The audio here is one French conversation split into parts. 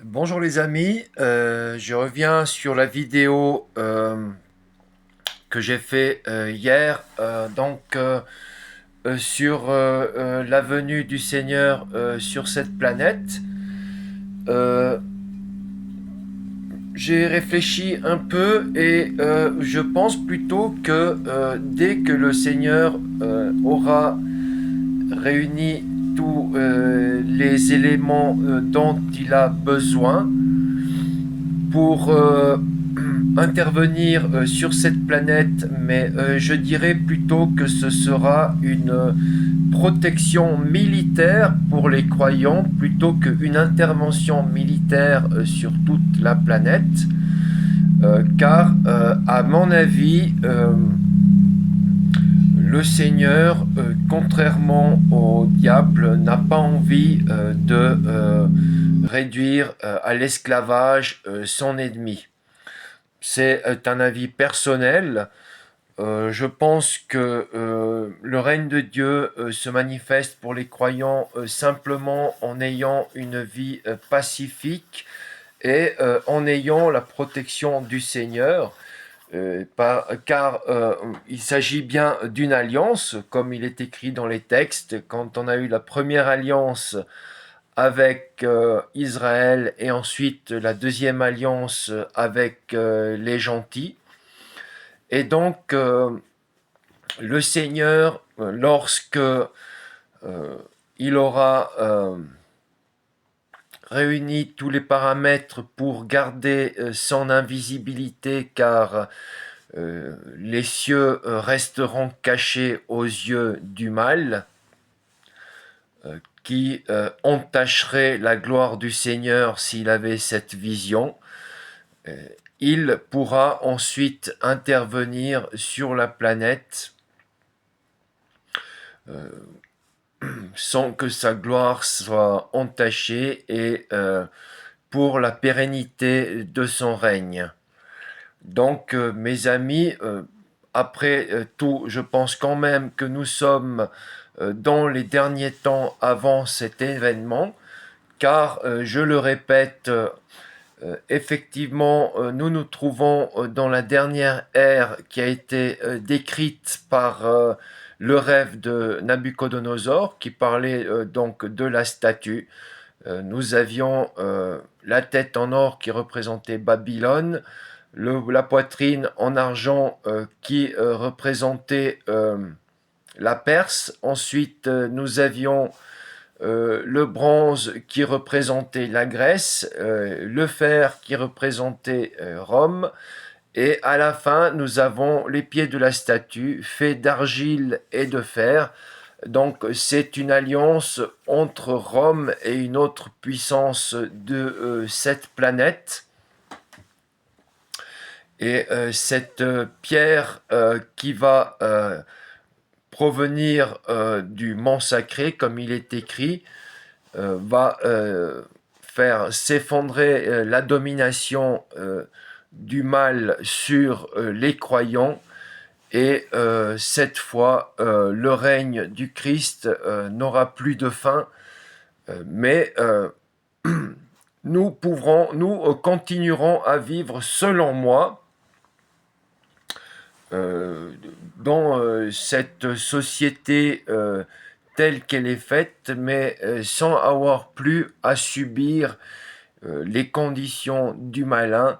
Bonjour les amis, je reviens sur la vidéo que j'ai fait hier, sur la venue du Seigneur sur cette planète. Euh, j'ai réfléchi un peu et je pense plutôt que dès que le Seigneur aura réuni tous les éléments dont il a besoin pour intervenir sur cette planète, mais je dirais plutôt que ce sera une protection militaire pour les croyants plutôt qu'une intervention militaire sur toute la planète, car à mon avis, le Seigneur, contrairement au diable, n'a pas envie de réduire à l'esclavage son ennemi. C'est un avis personnel. Je pense que le règne de Dieu se manifeste pour les croyants simplement en ayant une vie pacifique et en ayant la protection du Seigneur. Car il s'agit bien d'une alliance, comme il est écrit dans les textes, quand on a eu la première alliance avec Israël et ensuite la deuxième alliance avec les gentils. Et donc, le Seigneur, lorsque il aura réuni tous les paramètres pour garder son invisibilité, car les cieux resteront cachés aux yeux du mal, qui entacherait la gloire du Seigneur s'il avait cette vision. Il pourra ensuite intervenir sur la planète euh, sans que sa gloire soit entachée et pour la pérennité de son règne. Donc, mes amis, après tout, je pense quand même que nous sommes dans les derniers temps avant cet événement, car, je le répète, effectivement, nous nous trouvons dans la dernière ère qui a été décrite par le rêve de Nabuchodonosor, qui parlait donc de la statue. Nous avions la tête en or qui représentait Babylone, la poitrine en argent qui représentait la Perse. Ensuite, nous avions le bronze qui représentait la Grèce, le fer qui représentait Rome, et à la fin, nous avons les pieds de la statue faits d'argile et de fer. Donc c'est une alliance entre Rome et une autre puissance de cette planète. Et cette pierre qui va provenir du mont sacré, comme il est écrit, va faire s'effondrer la domination du mal sur les croyants. Et cette fois, le règne du Christ n'aura plus de fin, mais nous continuerons à vivre, selon moi, euh, dans cette société telle qu'elle est faite, mais sans avoir plus à subir les conditions du malin,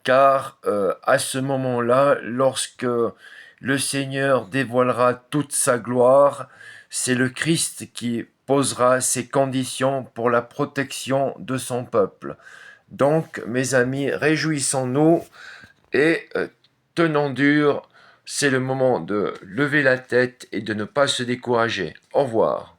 car à ce moment-là, lorsque le Seigneur dévoilera toute sa gloire, c'est le Christ qui posera ses conditions pour la protection de son peuple. Donc, mes amis, réjouissons-nous et tenons dur. C'est le moment de lever la tête et de ne pas se décourager. Au revoir.